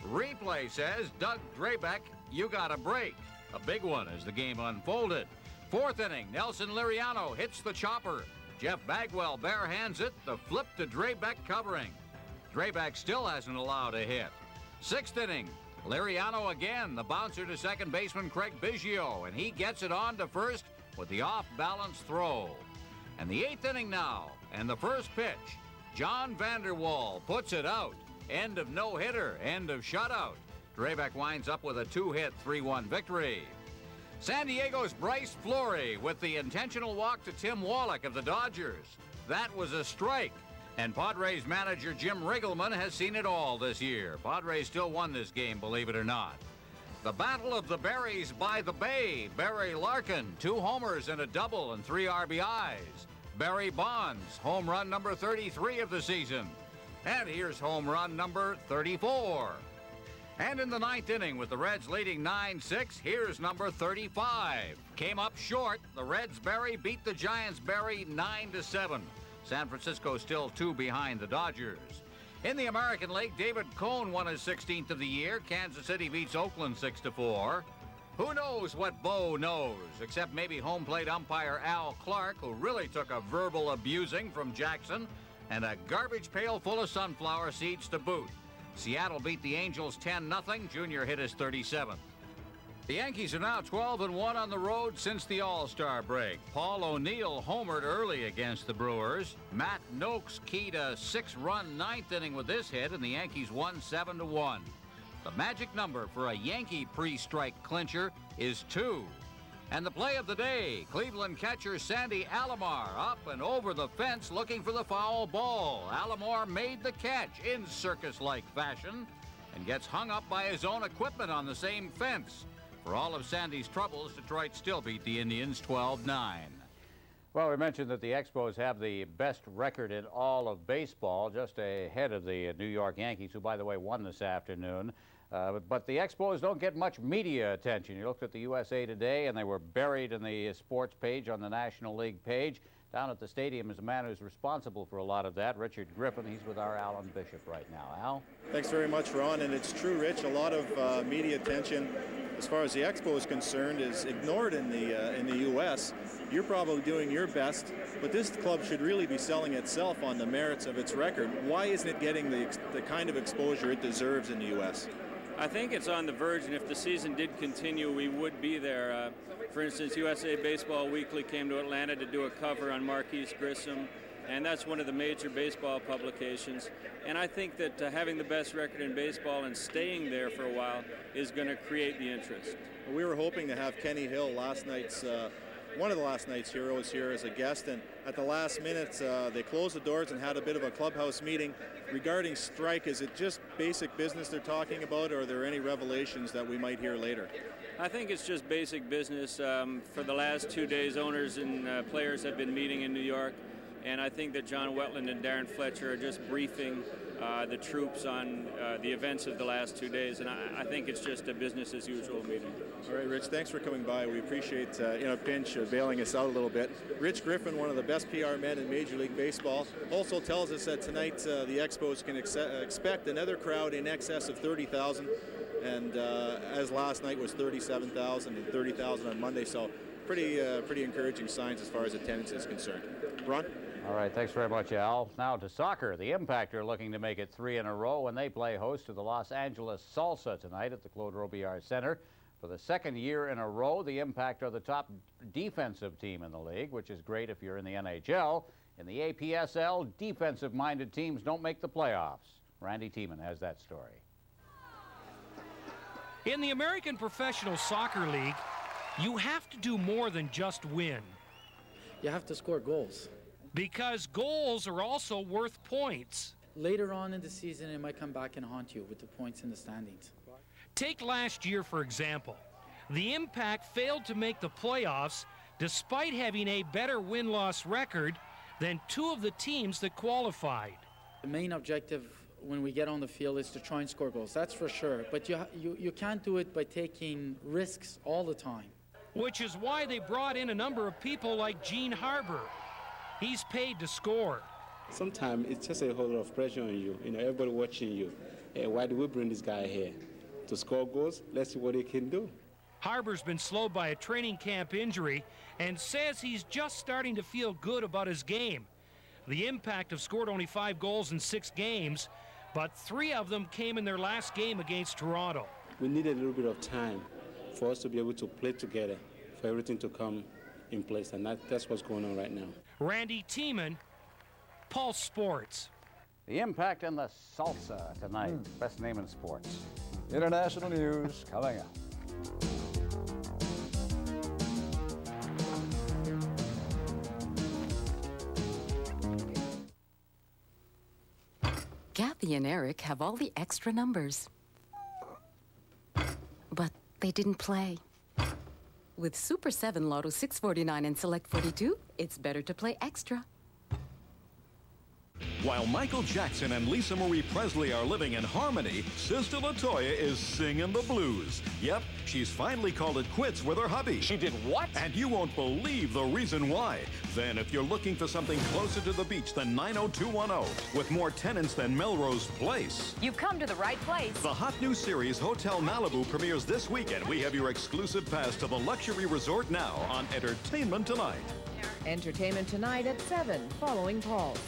Replay says, "Doug Drabek, you got a break." A big one as the game unfolded. Fourth inning, Nelson Liriano hits the chopper. Jeff Bagwell barehands it, the flip to Drabek covering. Drabek still hasn't allowed a hit. Sixth inning, Liriano again, the bouncer to second baseman Craig Biggio, and he gets it on to first with the off-balance throw. And the eighth inning now, and the first pitch, John Vanderwall puts it out. End of no-hitter, end of shutout. Drabek winds up with a 2-hit, 3-1 victory. San Diego's Bryce Flory with the intentional walk to Tim Wallach of the Dodgers. That was a strike. And Padres manager Jim Riggleman has seen it all this year. Padres still won this game, believe it or not. The Battle of the Berries by the Bay. Barry Larkin, 2 homers and a double and 3 RBIs. Barry Bonds, home run number 33 of the season. And here's home run number 34. And in the ninth inning, with the Reds leading 9-6, here's number 35. Came up short. The Reds' Barry beat the Giants' Barry 9-7. San Francisco still 2 behind the Dodgers. In the American League, David Cone won his 16th of the year. Kansas City beats Oakland 6-4. Who knows what Bo knows, except maybe home plate umpire Al Clark, who really took a verbal abusing from Jackson, and a garbage pail full of sunflower seeds to boot. Seattle beat the Angels 10-0. Junior hit his 37th. The Yankees are now 12-1 on the road since the All-Star break. Paul O'Neill homered early against the Brewers. Matt Noakes keyed a 6-run ninth inning with this hit, and the Yankees won 7-1. The magic number for a Yankee pre-strike clincher is 2. And the play of the day, Cleveland catcher Sandy Alomar up and over the fence looking for the foul ball. Alomar made the catch in circus-like fashion and gets hung up by his own equipment on the same fence. For all of Sandy's troubles, Detroit still beat the Indians 12-9. Well, we mentioned that the Expos have the best record in all of baseball, just ahead of the New York Yankees, who, by the way, won this afternoon. But the Expos don't get much media attention. You looked at the USA Today, and they were buried in the sports page on the National League page. Down at the stadium is a man who's responsible for a lot of that, Richard Griffin. He's with our Alan Bishop right now. Al? Thanks very much, Ron. And it's true, Rich, a lot of media attention as far as the Expo is concerned is ignored in the U.S. You're probably doing your best, but this club should really be selling itself on the merits of its record. Why isn't it getting the kind of exposure it deserves in the U.S.? I think it's on the verge, and if the season did continue, we would be there. For instance, USA Baseball Weekly came to Atlanta to do a cover on Marquise Grissom, and that's one of the major baseball publications. And I think that having the best record in baseball and staying there for a while is going to create the interest. Well, we were hoping to have Kenny Hill, one of the last night's heroes, here as a guest, and at the last minute they closed the doors and had a bit of a clubhouse meeting regarding strike. Is it just basic business they're talking about, or are there any revelations that we might hear later? I think it's just basic business. For the last 2 days, owners and players have been meeting in New York, and I think that John Wetland and Darren Fletcher are just briefing the troops on the events of the last 2 days, and I think it's just a business as usual meeting. All right, Rich, thanks for coming by. We appreciate, in a pinch, bailing us out a little bit. Rich Griffin, one of the best PR men in Major League Baseball, also tells us that tonight the Expos can expect another crowd in excess of 30,000, and as last night was 37,000 and 30,000 on Monday, so pretty encouraging signs as far as attendance is concerned. Ron? All right, thanks very much, Al. Now to soccer. The Impact are looking to make it 3 in a row when they play host to the Los Angeles Salsa tonight at the Claude Robillard Center. For the second year in a row, the Impact are the top defensive team in the league, which is great if you're in the NHL. In the APSL, defensive-minded teams don't make the playoffs. Randy Tiemann has that story. In the American Professional Soccer League, you have to do more than just win. You have to score goals. Because goals are also worth points. Later on in the season, it might come back and haunt you with the points in the standings. Take last year, for example. The Impact failed to make the playoffs despite having a better win-loss record than two of the teams that qualified. The main objective when we get on the field is to try and score goals, that's for sure. But you can't do it by taking risks all the time. Which is why they brought in a number of people like Gene Harbour. He's paid to score. Sometimes it's just a whole lot of pressure on you. You know, everybody watching you. Why do we bring this guy here? To score goals? Let's see what he can do. Harbour's been slowed by a training camp injury and says he's just starting to feel good about his game. The Impact have scored only 5 goals in 6 games, but 3 of them came in their last game against Toronto. We need a little bit of time for us to be able to play together, for everything to come in place, and that's what's going on right now. Randy Tiemann, Pulse Sports. The Impact and the Salsa tonight. Best name in sports. International news coming up. Kathy and Eric have all the extra numbers. But they didn't play. With Super 7 Lotto 649 and Select 42, it's better to play extra. While Michael Jackson and Lisa Marie Presley are living in harmony, Sister LaToya is singing the blues. Yep, she's finally called it quits with her hubby. She did what? And you won't believe the reason why. Then, if you're looking for something closer to the beach than 90210, with more tenants than Melrose Place, you've come to the right place. The hot new series Hotel Malibu premieres this weekend. We have your exclusive pass to the luxury resort now on Entertainment Tonight. Entertainment Tonight at 7, following Pulse.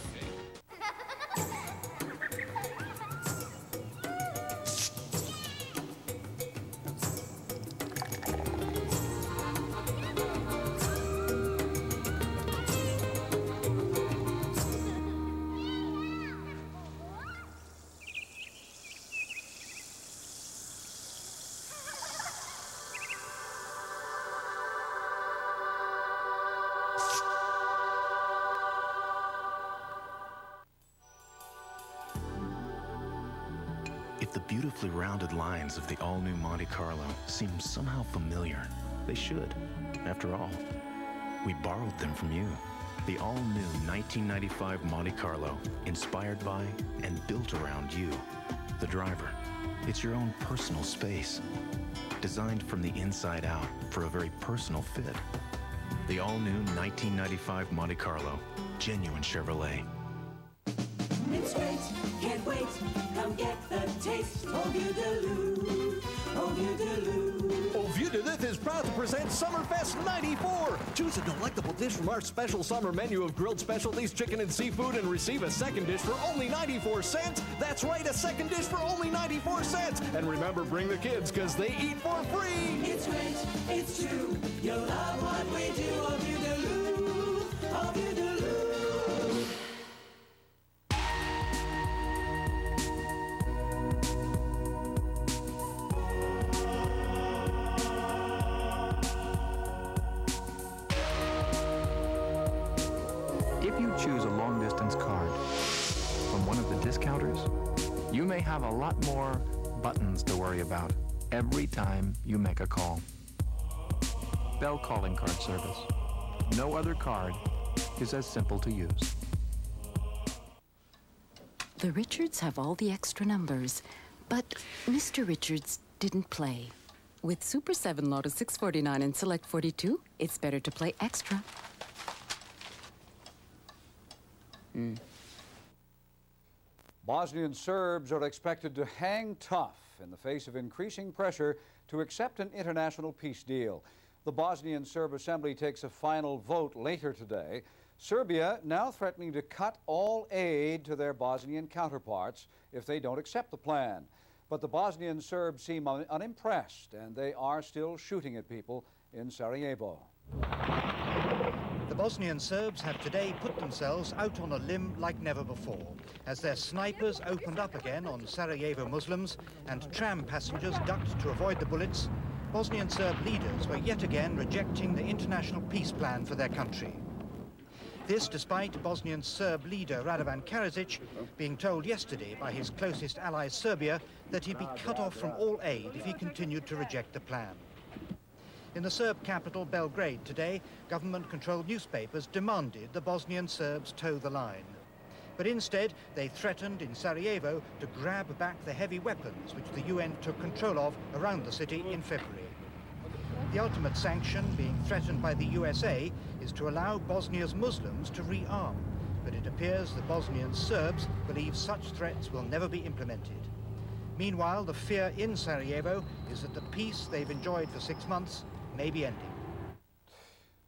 If the beautifully rounded lines of the all-new Monte Carlo seem somehow familiar, they should. After all, we borrowed them from you. The all-new 1995 Monte Carlo, inspired by and built around you, the driver. It's your own personal space, designed from the inside out for a very personal fit. The all-new 1995 Monte Carlo, genuine Chevrolet. It's great, can't wait, come get the taste. Au Vieux de Loup, Au Vieux de Loup. Au Vieux de Loup is proud to present Summerfest 94. Choose a delectable dish from our special summer menu of grilled specialties, chicken and seafood, and receive a second dish for only 94 cents. That's right, a second dish for only 94 cents. And remember, bring the kids, because they eat for free. It's great, it's true, you'll love what we do. Au Vieux de Loup, Au Vieux de Loup. If you choose a long-distance card from one of the discounters, you may have a lot more buttons to worry about every time you make a call. Bell Calling Card Service. No other card is as simple to use. The Richards have all the extra numbers, but Mr. Richards didn't play. With Super 7 Lotto 649 and Select 42, it's better to play extra. Bosnian Serbs are expected to hang tough in the face of increasing pressure to accept an international peace deal. The Bosnian Serb Assembly takes a final vote later today. Serbia now threatening to cut all aid to their Bosnian counterparts if they don't accept the plan. But the Bosnian Serbs seem unimpressed, and they are still shooting at people in Sarajevo. The Bosnian Serbs have today put themselves out on a limb like never before, as their snipers opened up again on Sarajevo Muslims and tram passengers ducked to avoid the bullets. Bosnian Serb leaders were yet again rejecting the international peace plan for their country. This despite Bosnian Serb leader Radovan Karadzic being told yesterday by his closest ally Serbia that he'd be cut off from all aid if he continued to reject the plan. In the Serb capital Belgrade today, government-controlled newspapers demanded the Bosnian Serbs toe the line. But instead, they threatened in Sarajevo to grab back the heavy weapons which the UN took control of around the city in February. The ultimate sanction being threatened by the USA is to allow Bosnia's Muslims to rearm, but it appears the Bosnian Serbs believe such threats will never be implemented. Meanwhile, the fear in Sarajevo is that the peace they've enjoyed for 6 months may be ending.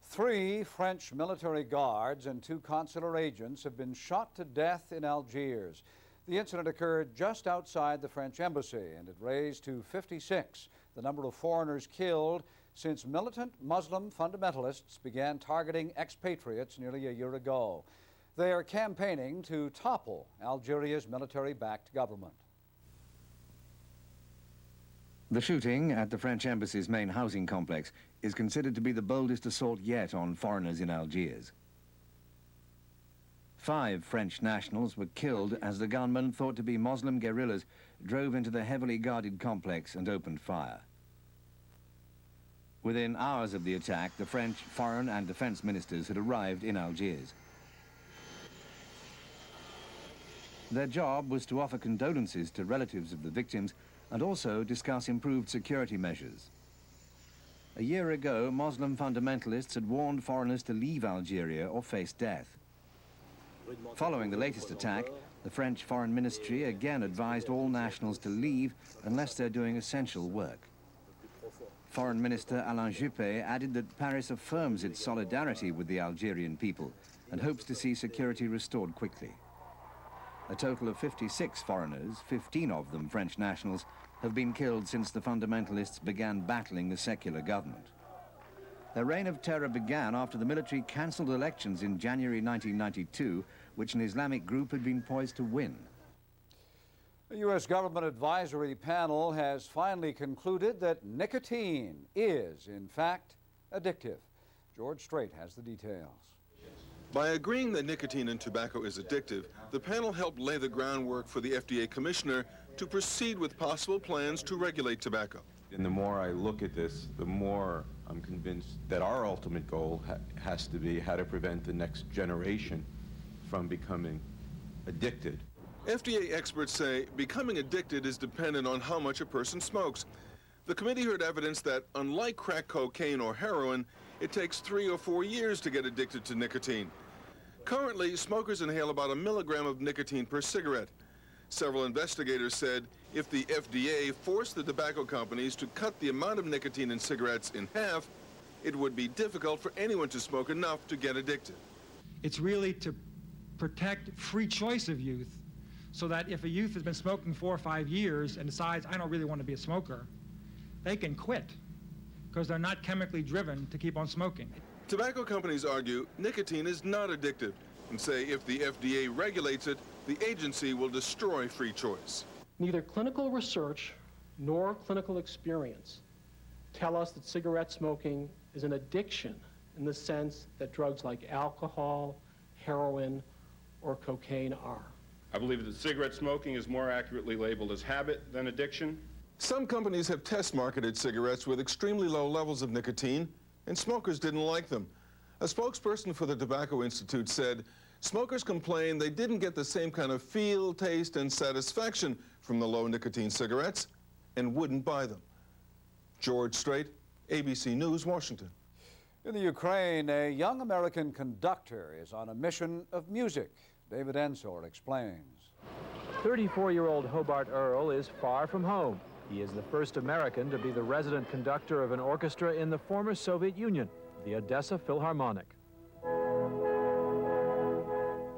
3 French military guards and 2 consular agents have been shot to death in Algiers. The incident occurred just outside the French embassy, and it raised to 56 the number of foreigners killed since militant Muslim fundamentalists began targeting expatriates nearly a year ago. They are campaigning to topple Algeria's military-backed government. The shooting at the French embassy's main housing complex is considered to be the boldest assault yet on foreigners in Algiers. 5 French nationals were killed as the gunmen, thought to be Muslim guerrillas, drove into the heavily guarded complex and opened fire. Within hours of the attack, the French foreign and defense ministers had arrived in Algiers. Their job was to offer condolences to relatives of the victims and also discuss improved security measures. A year ago, Muslim fundamentalists had warned foreigners to leave Algeria or face death. Following the latest attack, the French Foreign Ministry again advised all nationals to leave unless they're doing essential work. Foreign Minister Alain Juppé added that Paris affirms its solidarity with the Algerian people and hopes to see security restored quickly. A total of 56 foreigners, 15 of them French nationals, have been killed since the fundamentalists began battling the secular government. Their reign of terror began after the military cancelled elections in January 1992, which an Islamic group had been poised to win. The U.S. government advisory panel has finally concluded that nicotine is, in fact, addictive. George Strait has the details. By agreeing that nicotine in tobacco is addictive, the panel helped lay the groundwork for the FDA commissioner to proceed with possible plans to regulate tobacco. And the more I look at this, the more I'm convinced that our ultimate goal has to be how to prevent the next generation from becoming addicted. FDA experts say becoming addicted is dependent on how much a person smokes. The committee heard evidence that, unlike crack cocaine or heroin, it takes 3 or 4 years to get addicted to nicotine. Currently, smokers inhale about 1 milligram of nicotine per cigarette. Several investigators said if the FDA forced the tobacco companies to cut the amount of nicotine in cigarettes in half, it would be difficult for anyone to smoke enough to get addicted. It's really to protect free choice of youth, so that if a youth has been smoking 4 or 5 years and decides, I don't really want to be a smoker, they can quit because they're not chemically driven to keep on smoking. Tobacco companies argue nicotine is not addictive and say if the FDA regulates it, the agency will destroy free choice. Neither clinical research nor clinical experience tell us that cigarette smoking is an addiction in the sense that drugs like alcohol, heroin, or cocaine are. I believe that cigarette smoking is more accurately labeled as habit than addiction. Some companies have test-marketed cigarettes with extremely low levels of nicotine, and smokers didn't like them. A spokesperson for the Tobacco Institute said smokers complained they didn't get the same kind of feel, taste, and satisfaction from the low-nicotine cigarettes and wouldn't buy them. George Strait, ABC News, Washington. In the Ukraine, a young American conductor is on a mission of music. David Ensor explains. 34-year-old Hobart Earl is far from home. He is the first American to be the resident conductor of an orchestra in the former Soviet Union, the Odessa Philharmonic.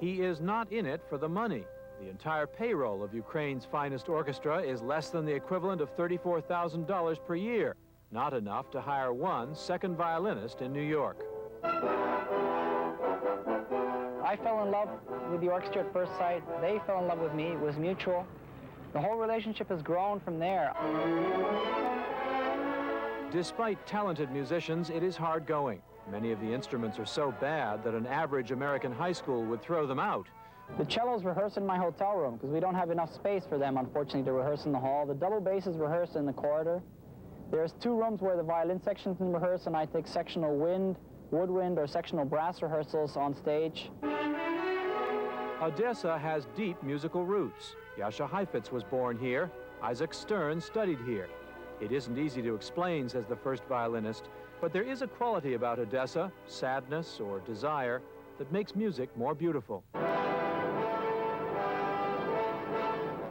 He is not in it for the money. The entire payroll of Ukraine's finest orchestra is less than the equivalent of $34,000 per year. Not enough to hire one second violinist in New York. I fell in love with the orchestra at first sight. They fell in love with me. It was mutual. The whole relationship has grown from there. Despite talented musicians, it is hard going. Many of the instruments are so bad that an average American high school would throw them out. The cellos rehearse in my hotel room because we don't have enough space for them, unfortunately, to rehearse in the hall. The double basses rehearse in the corridor. There's 2 rooms where the violin sections can rehearse, and I take sectional wind, woodwind, or sectional brass rehearsals on stage. Odessa has deep musical roots. Jascha Heifetz was born here. Isaac Stern studied here. It isn't easy to explain, says the first violinist, but there is a quality about Odessa, sadness or desire, that makes music more beautiful.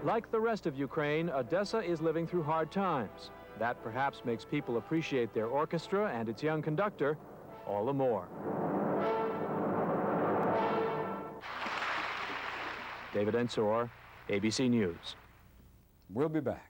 Like the rest of Ukraine, Odessa is living through hard times. That perhaps makes people appreciate their orchestra and its young conductor all the more. David Ensor, ABC News. We'll be back.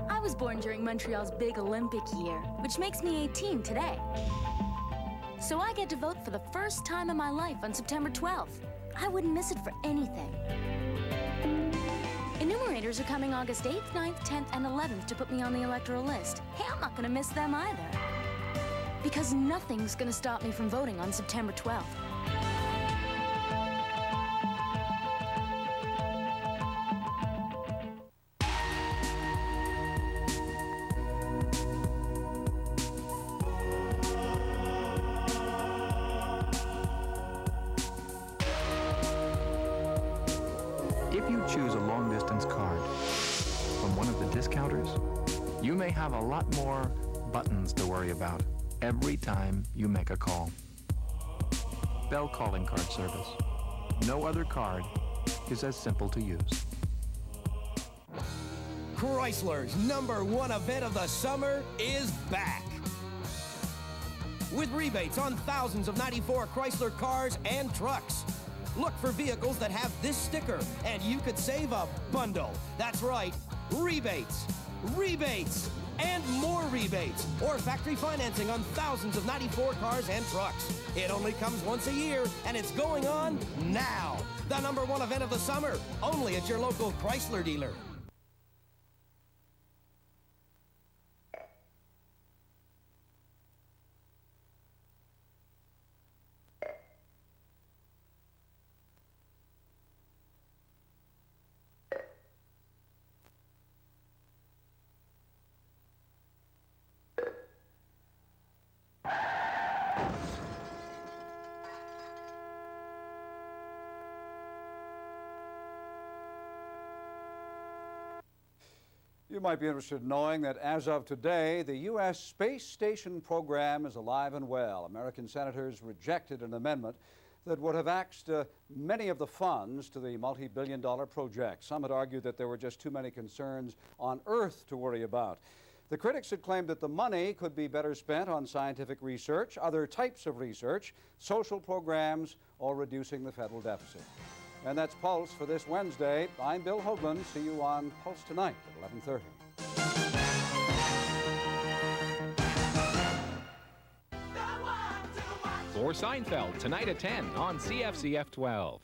I was born during Montreal's big Olympic year, which makes me 18 today. So I get to vote for the first time in my life on September 12th. I wouldn't miss it for anything. Enumerators are coming August 8th, 9th, 10th, and 11th to put me on the electoral list. Hey, I'm not gonna miss them either. Because nothing's gonna stop me from voting on September 12th. If you choose a long-distance card from one of the discounters, you may have a lot more buttons to worry about every time you make a call. Bell Calling Card Service. No other card is as simple to use. Chrysler's #1 event of the summer is back. With rebates on thousands of '94 Chrysler cars and trucks. Look for vehicles that have this sticker, and you could save a bundle. That's right, rebates, rebates, and more rebates, or factory financing on thousands of '94 cars and trucks. It only comes once a year, and it's going on now. The #1 event of the summer, only at your local Chrysler dealer. You might be interested in knowing that as of today, the U.S. space station program is alive and well. American senators rejected an amendment that would have axed many of the funds to the multi-billion-dollar project. Some had argued that there were just too many concerns on Earth to worry about. The critics had claimed that the money could be better spent on scientific research, other types of research, social programs, or reducing the federal deficit. And that's Pulse for this Wednesday. I'm Bill Haugland. See you on Pulse tonight at 11:30. or Seinfeld tonight at 10 on CFCF 12.